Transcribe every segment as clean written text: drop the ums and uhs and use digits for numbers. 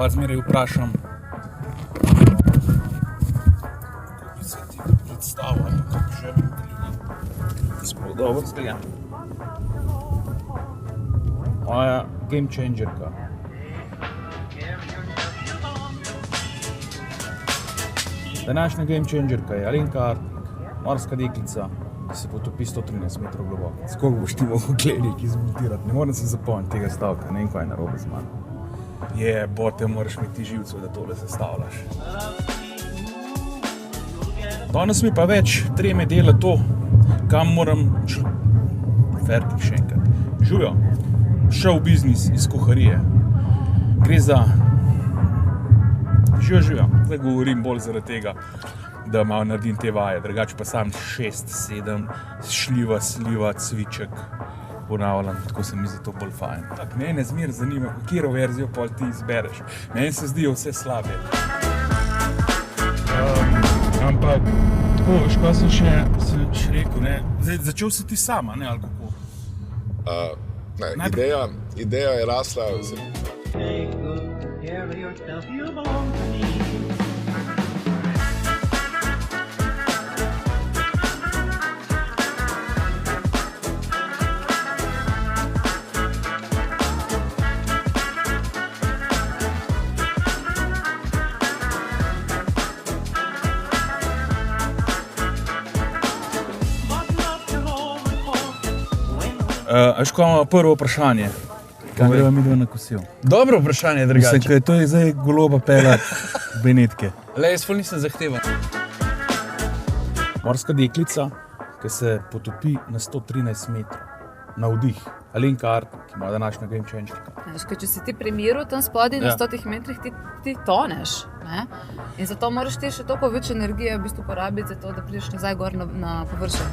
vas zmeraj vprašam, kako bi se ti predstavil, ali kako bi želel ljudi. Sploh dobro zgleda. Moja game changerka. Današnja game changerka je Alenka Artnik, morska deklica, ki se potopi 113 metrov globoko. Skoliko boš ti mogel glednik izmontirati? Ne morem se zapomniti tega stavka, ne vem, kaj je narobe z mano. Bote, moraš imeti živcev, da tole sestavljaš. Danes mi pa več treme dela to, kam moram fertik še enkrat. Živjo, show biznis iz kuharije. Gre za Živjo. Zdaj govorim bolj zaradi tega, da malo naredim te vaje, drugače pa sam 6-7 šljiva, sliva, cviček ponavljam, tako se mi zdi to bolj fajn. Tak, mene zmer zanima, katero verzijo pol ti izbereš. Meni se zdijo vse slabe. Ampak, tako, veš, kaj sem še rekel, ne? Zdaj, začel si ti sama, ne, ali kako? Ne, ideja je rasla. Veš, ko imamo prvo vprašanje, kaj greva midva na kosil? Dobro vprašanje, drugače. Mislim, kaj to je zdaj goloba pela Benetke. Le, jaz ful nisem zahteval. Morska deklica, ki se potopi na 113 metrov. Na vdih. Alenka Artnik, ima današnja game changerka. Veš, če si ti pri miru tam spodaj na 100 metrih, ti toneš. Ne? In zato moraš ti še toliko več energije v bistvu porabiti, zato, da prideš nazaj gor na površje.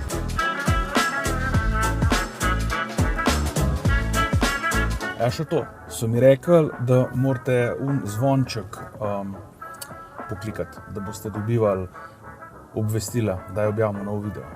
Še to. So mi rekli, da morate zvonček poklikati, da boste dobivali obvestila, da je objavimo nov video.